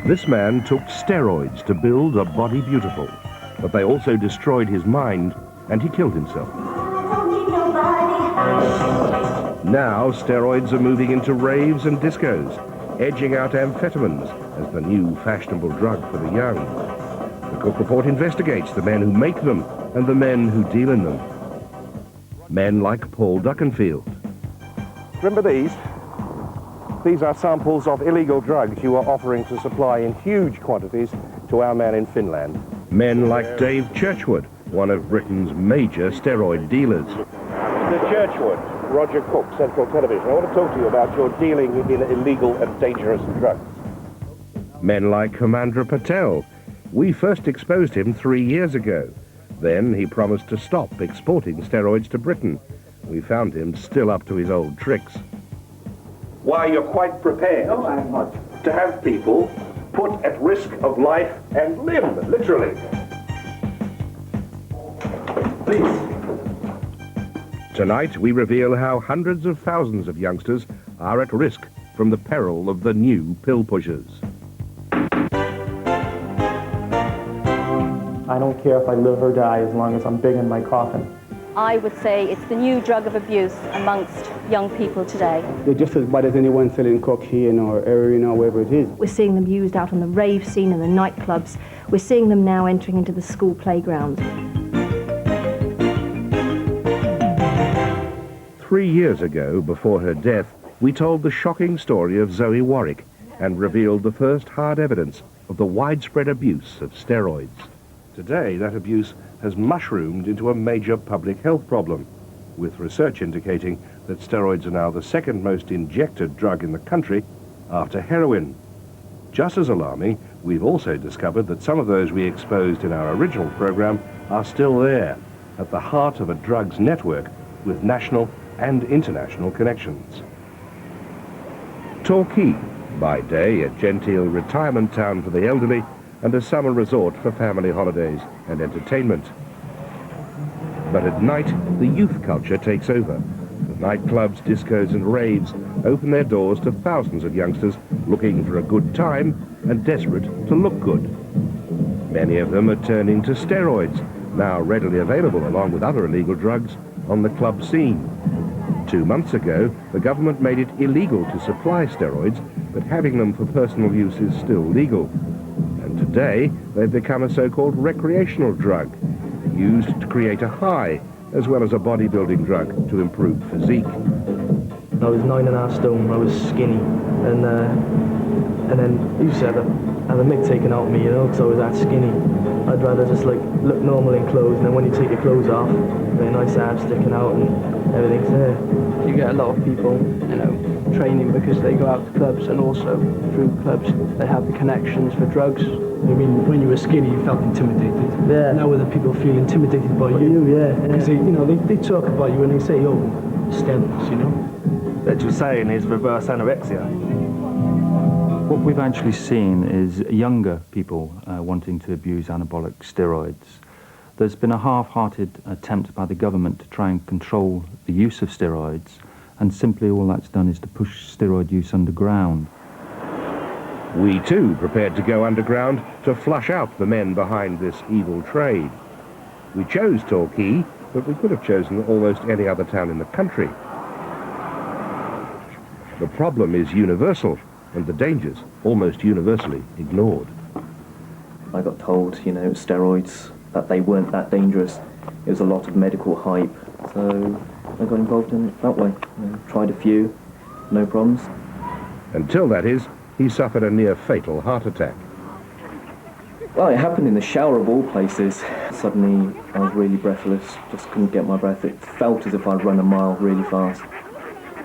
This man took steroids to build a body beautiful, but they also destroyed his mind and he killed himself. Now steroids are moving into raves and discos, edging out amphetamines as the new fashionable drug for the young. The Cook Report investigates the men who make them and the men who deal in them. Men like Paul Duckenfield. Remember these? These are samples of illegal drugs you are offering to supply in huge quantities to our man in Finland. Men like Dave Churchwood, one of Britain's major steroid dealers. Mr. Churchwood, Roger Cook, Central Television. I want to talk to you about your dealing in illegal and dangerous drugs. Men like Kamandra Patel. We first exposed him 3 years ago. Then he promised to stop exporting steroids to Britain. We found him still up to his old tricks. Why, you're quite prepared to have people put at risk of life and limb, literally. Please. Tonight, we reveal how hundreds of thousands of youngsters are at risk from the peril of the new pill pushers. I don't care if I live or die as long as I'm big in my coffin. I would say it's the new drug of abuse amongst young people today. They're just as bad as anyone selling cocaine or heroin or whatever it is. We're seeing them used out on the rave scene and the nightclubs. We're seeing them now entering into the school playground. 3 years ago, before her death, we told the shocking story of Zoe Warwick and revealed the first hard evidence of the widespread abuse of steroids. Today, that abuse has mushroomed into a major public health problem, with research indicating that steroids are now the second most injected drug in the country after heroin. Just as alarming, we've also discovered that some of those we exposed in our original program are still there, at the heart of a drugs network with national and international connections. Torquay, by day a genteel retirement town for the elderly and a summer resort for family holidays and entertainment. But at night, the youth culture takes over. The nightclubs, discos and raves open their doors to thousands of youngsters looking for a good time and desperate to look good. Many of them are turning to steroids, now readily available along with other illegal drugs on the club scene. 2 months ago, the government made it illegal to supply steroids, but having them for personal use is still legal. And today, they've become a so-called recreational drug, used to create a high, as well as a bodybuilding drug to improve physique. I was 9.5 stone, I was skinny, and then I used to have a mick taken out of me, you know, because I was that skinny. I'd rather just like look normal in clothes, and then when you take your clothes off, very nice abs sticking out and everything's there. You get a lot of people, you know, training because they go out to clubs, and also through clubs they have the connections for drugs. I mean, when you were skinny, you felt intimidated. Yeah. Now whether people feel intimidated by you, yeah. Because they talk about you and they say, oh, steroids, you know. That you're saying is reverse anorexia. What we've actually seen is younger people wanting to abuse anabolic steroids. There's been a half-hearted attempt by the government to try and control the use of steroids, and simply all that's done is to push steroid use underground. We too prepared to go underground to flush out the men behind this evil trade. We chose Torquay, but we could have chosen almost any other town in the country. The problem is universal, and the dangers almost universally ignored. I got told, you know, steroids, that they weren't that dangerous. It was a lot of medical hype, so I got involved in it that way. You know, tried a few, no problems. Until, that is, he suffered a near-fatal heart attack. Well, it happened in the shower of all places. Suddenly, I was really breathless, just couldn't get my breath. It felt as if I'd run a mile really fast.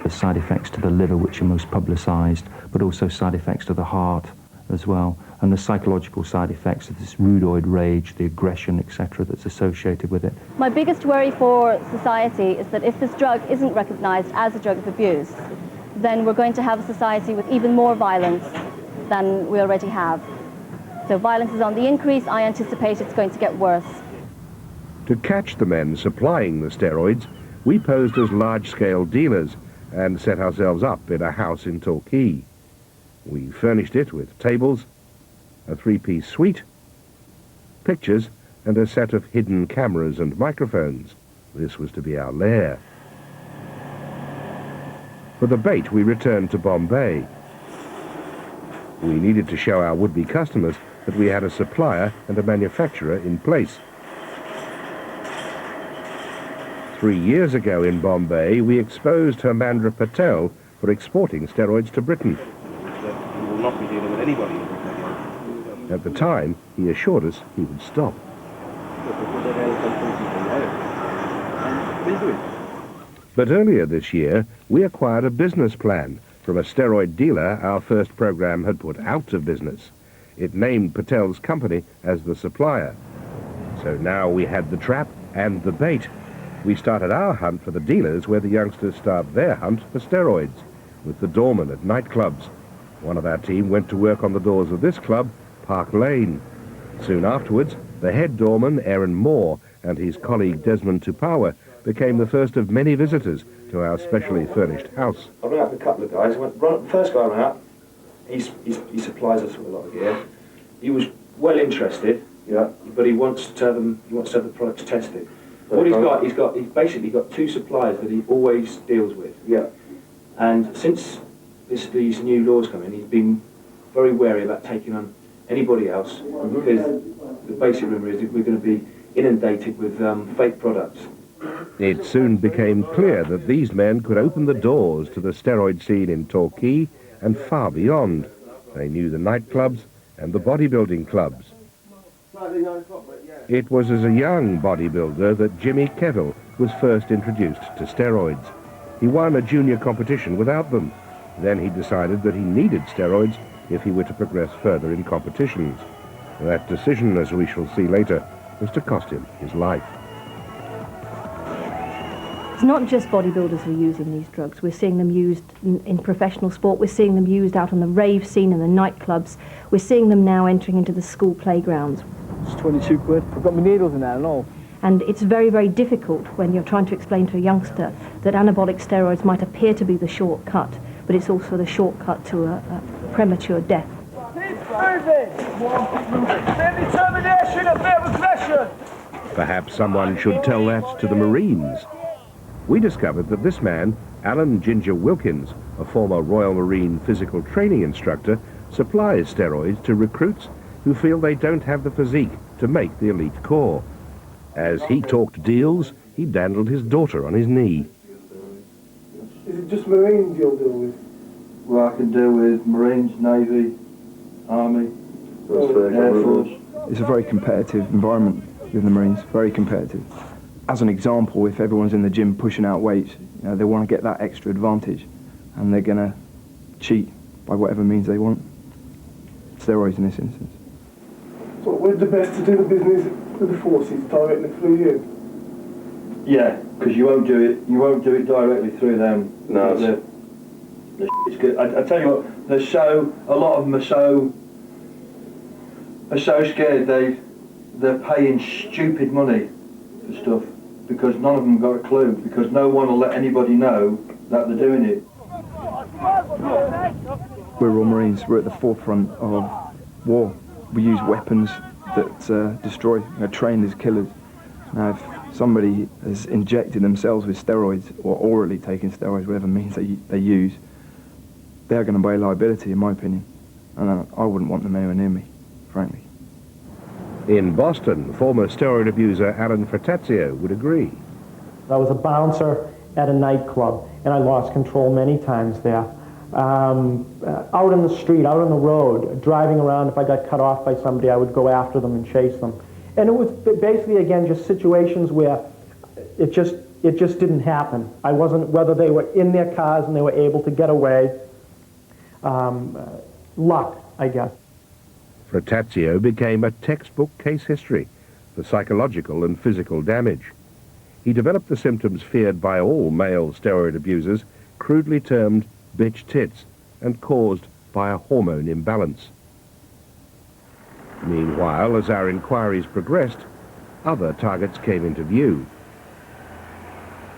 The side effects to the liver, which are most publicised, but also side effects to the heart as well, and the psychological side effects of this rudoid rage, the aggression, etc., that's associated with it. My biggest worry for society is that if this drug isn't recognised as a drug of abuse, then we're going to have a society with even more violence than we already have. So violence is on the increase. I anticipate it's going to get worse. To catch the men supplying the steroids, we posed as large-scale dealers and set ourselves up in a house in Torquay. We furnished it with tables, a three-piece suite, pictures, and a set of hidden cameras and microphones. This was to be our lair. For the bait, we returned to Bombay. We needed to show our would-be customers that we had a supplier and a manufacturer in place. 3 years ago in Bombay, we exposed Hermandra Patel for exporting steroids to Britain. We will not be dealing with anybody in Britain. At the time, he assured us he would stop. But earlier this year, we acquired a business plan from a steroid dealer our first program had put out of business. It named Patel's company as the supplier. So now we had the trap and the bait. We started our hunt for the dealers where the youngsters start their hunt for steroids, with the doorman at nightclubs. One of our team went to work on the doors of this club, Park Lane. Soon afterwards, the head doorman, Aaron Moore, and his colleague Desmond Tupawa became the first of many visitors to our specially furnished house. I rang up a couple of guys. First guy I rang up, he supplies us with a lot of gear. He was well interested, yeah, but he wants to have the products tested. What he's basically got two suppliers that he always deals with. Yeah. And since these new laws come in, he's been very wary about taking on anybody else, because the basic rumour is that we're going to be inundated with fake products. It soon became clear that these men could open the doors to the steroid scene in Torquay and far beyond. They knew the nightclubs and the bodybuilding clubs. It was as a young bodybuilder that Jimmy Kettle was first introduced to steroids. He won a junior competition without them. Then he decided that he needed steroids if he were to progress further in competitions. That decision, as we shall see later, was to cost him his life. It's not just bodybuilders who are using these drugs. We're seeing them used in professional sport. We're seeing them used out on the rave scene and the nightclubs. We're seeing them now entering into the school playgrounds. It's 22 quid. I've got my needles in there and all. And it's very, very difficult when you're trying to explain to a youngster that anabolic steroids might appear to be the shortcut, but it's also the shortcut to a premature death. Determination, a bit of aggression. Perhaps someone should tell that to the Marines. We discovered that this man, Alan Ginger Wilkins, a former Royal Marine physical training instructor, supplies steroids to recruits who feel they don't have the physique to make the elite corps. As he talked deals, he dandled his daughter on his knee. Is it just Marines you'll deal with? Well, I can deal with Marines, Navy, Army, Air Force. It's a very competitive environment with the Marines, very competitive. As an example, if everyone's in the gym pushing out weights, they want to get that extra advantage, and they're going to cheat by whatever means they want. Steroids in this instance. So we're the best to do the business with the forces directly through you? Yeah, because you won't do it. You won't do it directly through them. No, the shit's good. I tell you what, a lot of them are so scared they're paying stupid money for stuff because none of them got a clue, because no one will let anybody know that they're doing it. We're Royal Marines. We're at the forefront of war. We use weapons that destroy. We're trained as killers. Now, if somebody has injected themselves with steroids or orally taken steroids, whatever means they use, they're going to be a liability, in my opinion. And I wouldn't want them anywhere near me, frankly. In Boston, former steroid abuser Alan Fratazio would agree. I was a bouncer at a nightclub, and I lost control many times there. Out in the street, out on the road, driving around, if I got cut off by somebody, I would go after them and chase them. And it was basically, again, just situations where it just didn't happen. I wasn't, whether they were in their cars and they were able to get away, luck, I guess. Fratazio became a textbook case history for psychological and physical damage. He developed the symptoms feared by all male steroid abusers, crudely termed bitch tits, and caused by a hormone imbalance. Meanwhile, as our inquiries progressed, other targets came into view.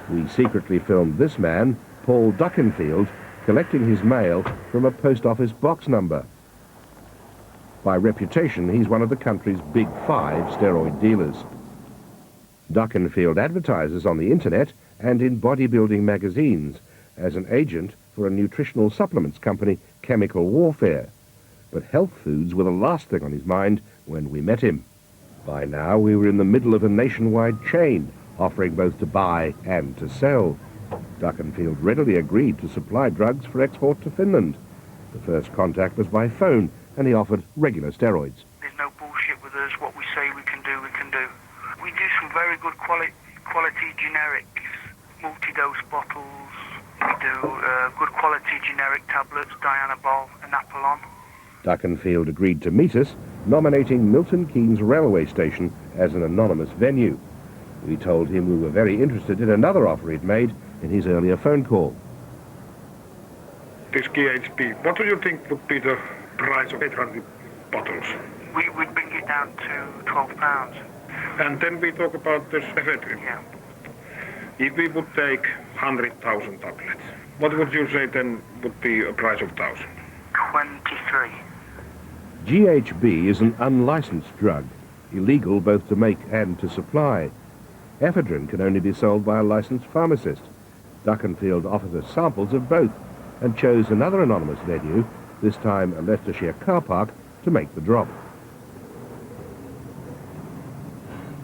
We secretly filmed this man, Paul Duckenfield, collecting his mail from a post office box number. By reputation, he's one of the country's big 5 steroid dealers. Duckenfield advertises on the internet and in bodybuilding magazines as an agent for a nutritional supplements company, Chemical Warfare. But health foods were the last thing on his mind when we met him. By now, we were in the middle of a nationwide chain, offering both to buy and to sell. Duckenfield readily agreed to supply drugs for export to Finland. The first contact was by phone, and he offered regular steroids. There's no bullshit with us. What we say we can do, we can do. We do some very good quality generics, multi-dose bottles. We do good quality generic tablets, Dianabol and Apollon. Duckenfield agreed to meet us, nominating Milton Keynes railway station as an anonymous venue. We told him we were very interested in another offer he'd made in his earlier phone call. This GHB, what do you think would be the price of 800 bottles? We would bring it down to £12. And then we talk about this ephedrine. Yeah. If we would take 100,000 tablets, what would you say then would be a price of 1,000? 23. GHB is an unlicensed drug, illegal both to make and to supply. Ephedrine can only be sold by a licensed pharmacist. Duckenfield offered us samples of both and chose another anonymous venue, this time a Leicestershire car park, to make the drop.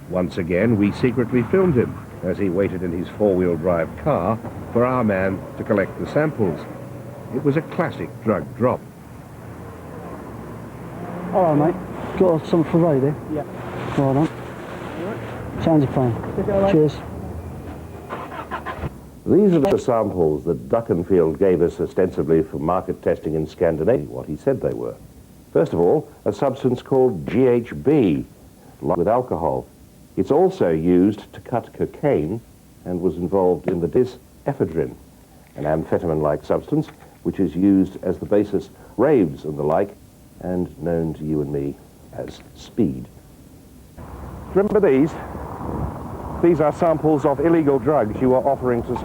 Once again, we secretly filmed him as he waited in his four-wheel drive car for our man to collect the samples. It was a classic drug drop. All right, mate. Got some for Ray there? Yeah. Well done. Sounds a plan. Cheers. These are the samples that Duckenfield gave us ostensibly for market testing in Scandinavia, what he said they were. First of all, a substance called GHB, with alcohol. It's also used to cut cocaine and was involved in the ephedrine, an amphetamine-like substance which is used as the basis raves and the like, and known to you and me as speed. Remember these? These are samples of illegal drugs you are offering to...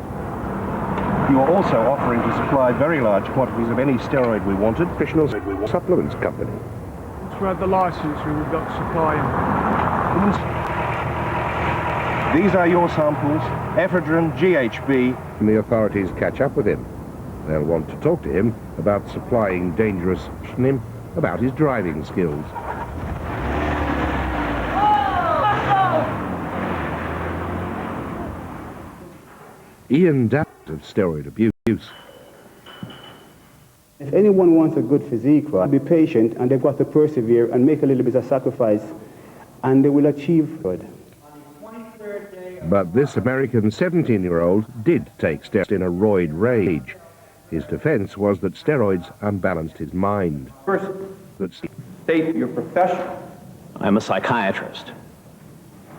You are also offering to supply very large quantities of any steroid we wanted, nutritional supplements company. Once we had the license, we would got supplying. These are your samples, ephedrine, GHB, and the authorities catch up with him. They'll want to talk to him about supplying dangerous him about his driving skills. Ian Dabbs of steroid abuse. If anyone wants a good physique, right, be patient and they've got to persevere and make a little bit of sacrifice and they will achieve good. But this American 17-year-old did take steps in a roid rage. His defense was that steroids unbalanced his mind. First, state your profession. I'm a psychiatrist.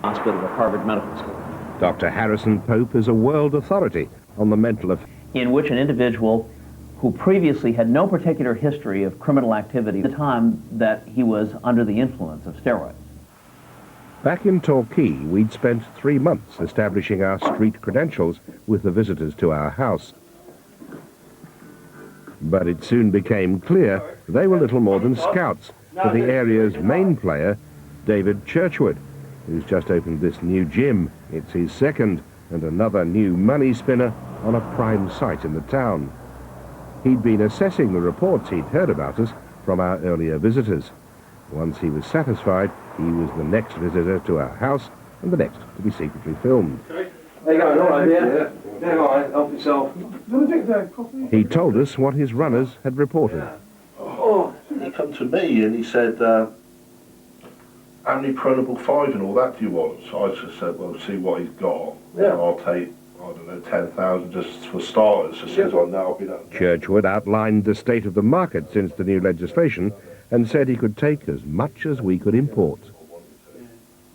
Hospital at Harvard Medical School. Dr. Harrison Pope is a world authority on the mental affairs. In which an individual who previously had no particular history of criminal activity at the time that he was under the influence of steroids. Back in Torquay, we'd spent 3 months establishing our street credentials with the visitors to our house. But it soon became clear they were little more than scouts for the area's main player, David Churchwood, who's just opened this new gym. It's his second and another new money spinner on a prime site in the town. He'd been assessing the reports he'd heard about us from our earlier visitors. Once he was satisfied, he was the next visitor to our house and the next to be secretly filmed. There you go, all right, yeah. Yeah, all right, help yourself. He told us what his runners had reported. Oh, he come to me and he said, how many Pronable 5 and all that do you want? So I just said, well, see what he's got. Yeah. I'll take, I don't know, 10,000 just for starters. As soon as I know, I'll be that. Churchwood outlined the state of the market since the new legislation and said he could take as much as we could import.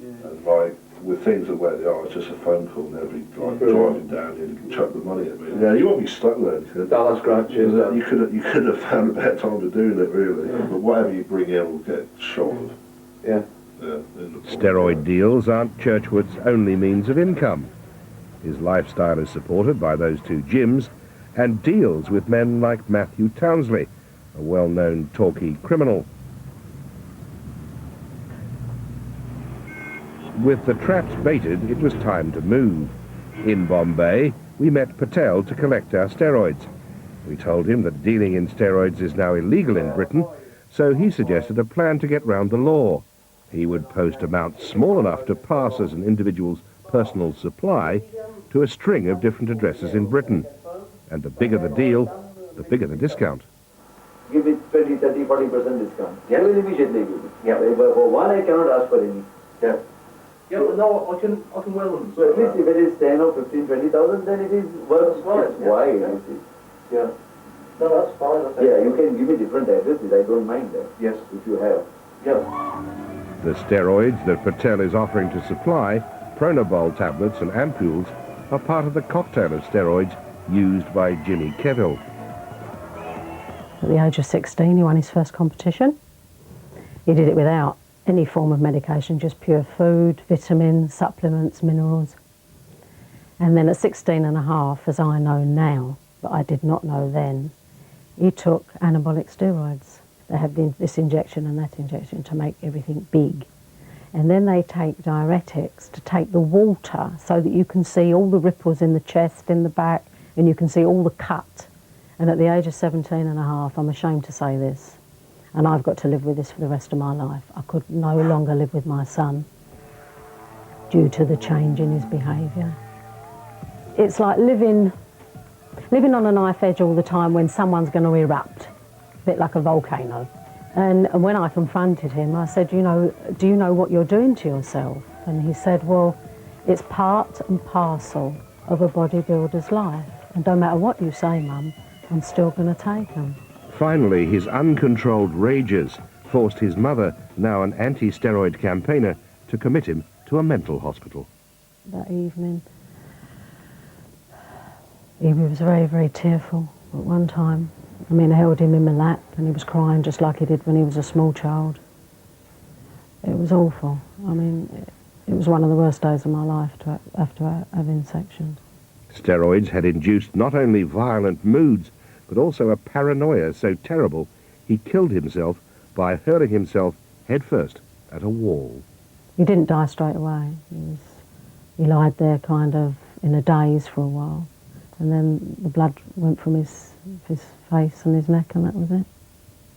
And like, with things the way they are, it's just a phone call and they'll be driving down here and chuck the money at me. Yeah, you won't be stuck there. No, that's great, cheers. You could have found a better time of doing it, really. Yeah. But whatever you bring in will get shot of. Yeah. Steroid deals aren't Churchwood's only means of income. His lifestyle is supported by those 2 gyms and deals with men like Matthew Townsley, a well-known Torquay criminal. With the traps baited, it was time to move. In Bombay, we met Patel to collect our steroids. We told him that dealing in steroids is now illegal in Britain, so he suggested a plan to get round the law. He would post amounts small enough to pass as an individual's personal supply to a string of different addresses in Britain. And the bigger the deal, the bigger the discount. Give it 20, 30, 40% discount. Yeah. Will immediately give it. Yeah. But for one, I cannot ask for any. Yeah. Yeah, well, no, I can well them. So at least if it is 10 or 15, 20,000, then it is worth why, you see. Yeah. No, that's fine. That's yeah, you can give me different addresses. I don't mind that. Yes. If you have. Yeah. The steroids that Patel is offering to supply, Pronabol tablets and ampules, are part of the cocktail of steroids used by Jimmy Kevill. At the age of 16, he won his first competition. He did it without any form of medication, just pure food, vitamins, supplements, minerals. And then at 16 and a half, as I know now, but I did not know then, he took anabolic steroids. They have this injection and that injection to make everything big. And then they take diuretics to take the water so that you can see all the ripples in the chest, in the back, and you can see all the cut. And at the age of 17 and a half, I'm ashamed to say this, and I've got to live with this for the rest of my life. I could no longer live with my son due to the change in his behaviour. It's like living on a knife edge all the time when someone's going to erupt, a bit like a volcano. And when I confronted him, I said, do you know what you're doing to yourself? And he said, well, it's part and parcel of a bodybuilder's life. And no matter what you say, Mum, I'm still going to take them. Finally, his uncontrolled rages forced his mother, now an anti-steroid campaigner, to commit him to a mental hospital. That evening, he was very, very tearful at one time. I mean, I held him in my lap and he was crying just like he did when he was a small child. It was awful. I mean, it was one of the worst days of my life to have insections. Steroids had induced not only violent moods, but also a paranoia so terrible he killed himself by hurling himself headfirst at a wall. He didn't die straight away. He lied there kind of in a daze for a while. And then the blood went from his face and his neck, and that was it.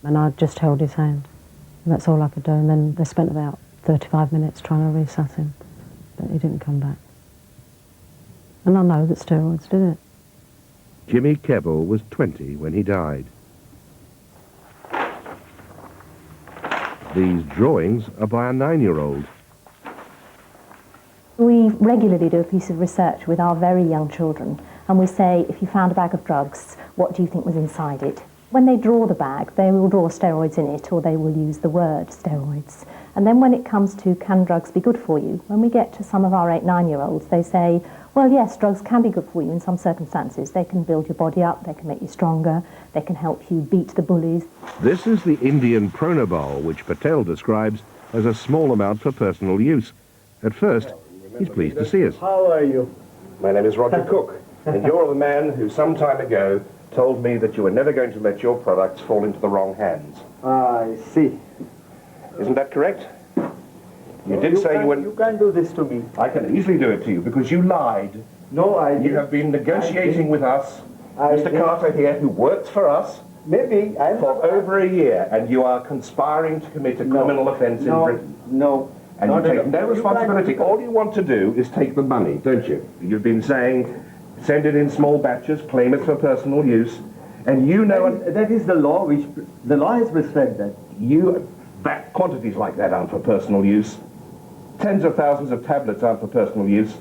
And I just held his hand. And that's all I could do. And then they spent about 35 minutes trying to resuscitate him, but he didn't come back. And I know that steroids did it. Jimmy Kevill was 20 when he died. These drawings are by a 9-year-old. We regularly do a piece of research with our very young children, and we say, if you found a bag of drugs, what do you think was inside it? When they draw the bag, they will draw steroids in it, or they will use the word steroids. And then when it comes to can drugs be good for you, when we get to some of our 8, 9-year-olds, they say, well, yes, drugs can be good for you in some circumstances. They can build your body up, they can make you stronger, they can help you beat the bullies. This is the Indian Pronabol, which Patel describes as a small amount for personal use. At first, he's pleased to see us. How are you? My name is Roger Cook, and you're the man who some time ago told me that you were never going to let your products fall into the wrong hands. I see. Isn't that correct? You did say you wouldn't... You can't do this to me. I can easily do it to you because you lied. No, I didn't. You have been negotiating with us, Mr. Carter here, who works for us, maybe for over a year, and you are conspiring to commit a criminal offence in Britain. No. And you take no responsibility. All you want to do is take the money, don't you? You've been saying, send it in small batches, claim it for personal use, and you know... That is the law, which the law has prescribed that. That quantities like that aren't for personal use. Tens of thousands of tablets aren't for personal use.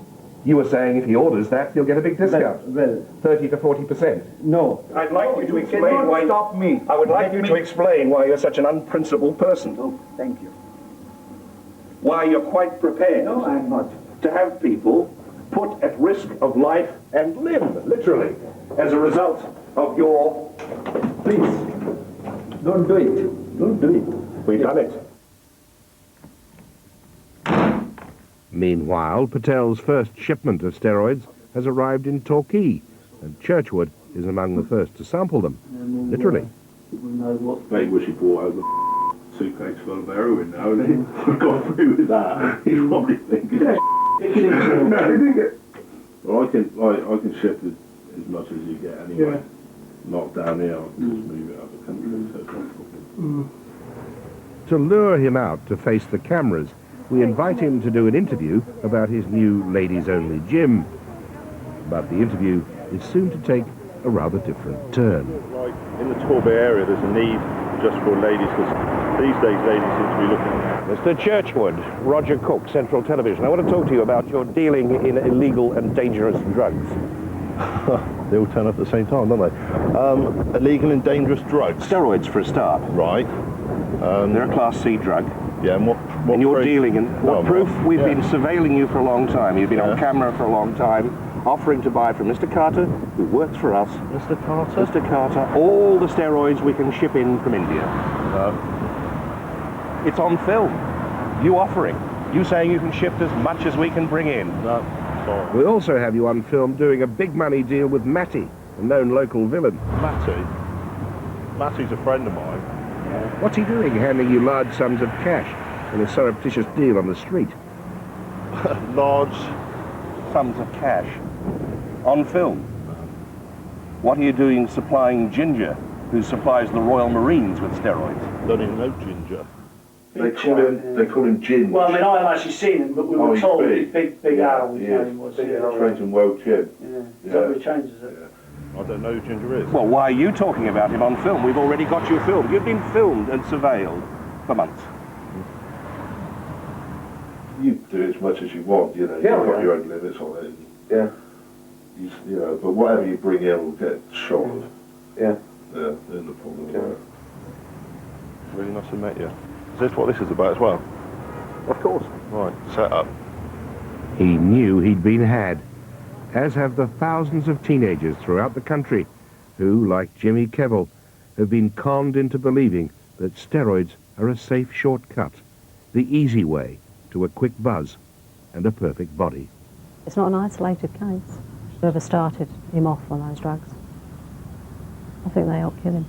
You were saying if he orders that, he'll get a big discount. Well, 30 to 40%. No. I'd like you to explain why... Stop me. I would like you to explain why you're such an unprincipled person. Oh, thank you. Why you're quite prepared... No, I'm not. ...to have people put at risk of life and limb, literally, as a result of your... Please, don't do it. Don't do it. We've done it. Meanwhile, Patel's first shipment of steroids has arrived in Torquay, and Churchwood is among the first to sample them, literally. Maybe we should brought over suitcase full of heroin now, and he's gone through with that. He's probably thinking, well, I can ship as much as you get anyway. Yeah. Not down here, I can just move it up the country, so it's not a problem. To lure him out to face the cameras, we invite him to do an interview about his new ladies-only gym. But the interview is soon to take a rather different turn. Like in the Torbay area, there's a need just for ladies, because these days ladies seem to be looking. Mr. Churchwood, Roger Cook, Central Television. I want to talk to you about your dealing in illegal and dangerous drugs. They all turn up at the same time, don't they? Illegal and dangerous drugs. Steroids, for a start. Right. They're a Class C drug. Yeah, and what and you're proof? dealing in... What proof? We've been surveilling you for a long time. You've been on camera for a long time, offering to buy from Mr. Carter, who works for us. Mr. Carter? Mr. Carter, all the steroids we can ship in from India. It's on film. You offering. You saying you can ship as much as we can bring in. No, sorry. We also have you on film doing a big money deal with Matty, a known local villain. Matty? Matty's a friend of mine. What's he doing, handing you large sums of cash in a surreptitious deal on the street? Large sums of cash? On film? What are you doing supplying Ginger, who supplies the Royal Marines with steroids? Don't even know Ginger. They call him Gin. Well, I mean, I haven't actually seen him, but we were told big Al, we know he was. Trained in World Gym. Yeah, so he changes it. I don't know who Ginger is. Well, why are you talking about him on film? We've already got you filmed. You've been filmed and surveilled for months. You do as much as you want, you know. You've got your own limits on it. Yeah. You know, but whatever you bring in will get shot of. Yeah. Yeah, there's no problem. Yeah. Really nice to meet you. Is this what this is about as well? Of course. Right, set up. He knew he'd been had, as have the thousands of teenagers throughout the country who, like Jimmy Kevill, have been conned into believing that steroids are a safe shortcut, the easy way to a quick buzz and a perfect body. It's not an isolated case. Whoever started him off on those drugs, I think they helped kill him.